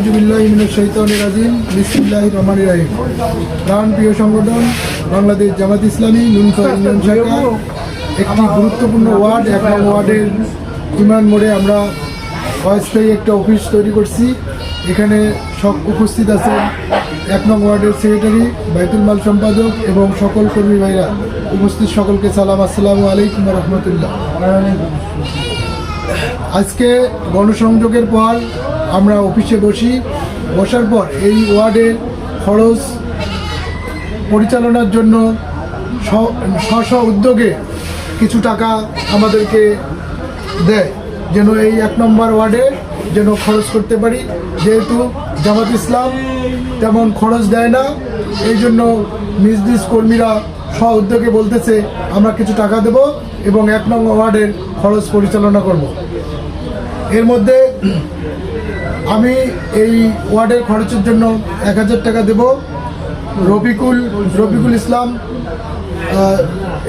আউযু বিল্লাহি মিনাশ শাইতানির রাজিম বিসমিল্লাহির রহমানির রহিম। প্রাণপ্রিয় সংগঠন বাংলাদেশ জামাত ইসলামী নুনখা ইউনিয়ন শাখা একটি গুরুত্বপূর্ণ ওয়ার্ড, ১ নং ওয়ার্ডের ইমরান মোড়ে আমরা অস্থায়ী একটা অফিস তৈরি করছি। এখানে সব উপস্থিত আছেন ১ নং ওয়ার্ডের সেক্রেটারি, বাইতুল মাল সম্পাদক এবং সকল কর্মী ভাইরা। উপস্থিত সকলকে সালাম, আসসালামু আলাইকুম ওয়া রাহমাতুল্লাহ। আজকে গণসংযোগের পর আমরা অফিসে বসার পর এই ওয়ার্ডের খরচ পরিচালনার জন্য স্ব উদ্যোগে কিছু টাকা আমাদেরকে দেয়, যেন এই ১ নম্বর ওয়ার্ডে যেন খরচ করতে পারি। যেহেতু জামাত ইসলাম তেমন খরচ দেয় না, এই জন্য নিজ নিজ কর্মীরা স্ব উদ্যোগে বলতেছে আমরা কিছু টাকা দেব এবং ১ নং ওয়ার্ডের খরচ পরিচালনা করব। এর মধ্যে আমি এই ওয়ার্ডের খরচের জন্য ১,০০০ টাকা দেব। রফিকুল ইসলাম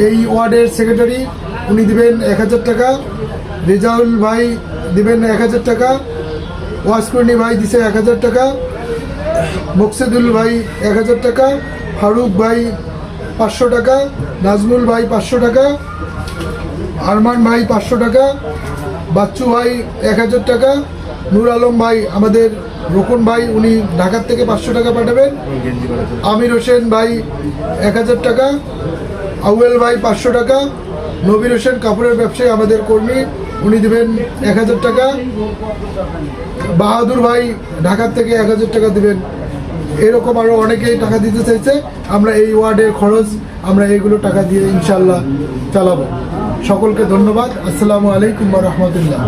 এই ওয়ার্ডের সেক্রেটারি, উনি দিবেন ১,০০০ টাকা। রেজাউল ভাই দিবেন ১,০০০ টাকা। ওয়াসকর্ণী ভাই দিছে ১,০০০ টাকা। মোকসেদুল ভাই ১,০০০ টাকা। ফারুক ভাই ৫০০ টাকা। নাজমুল ভাই ৫০০ টাকা। আরমান ভাই ৫০০ টাকা। বাচ্চু ভাই ১,০০০ টাকা। নূর আলম ভাই, আমাদের রোকন ভাই, উনি ঢাকার থেকে ৫০০ টাকা পাঠাবেন। আমির হোসেন ভাই ১,০০০ টাকা। আউয়েল ভাই ৫০০ টাকা। নবীর হোসেন কাপড়ের ব্যবসায়ী, আমাদের কর্মী, উনি দেবেন ১,০০০ টাকা। বাহাদুর ভাই ঢাকার থেকে ১,০০০ টাকা দেবেন। এরকম আরও অনেকেই টাকা দিতে চাইছে। আমরা এই ওয়ার্ডের খরচ আমরা এইগুলো টাকা দিয়ে ইনশাল্লাহ চালাবো। সকলকে ধন্যবাদ। আসসালামু আলাইকুম ওয়া রাহমাতুল্লাহ।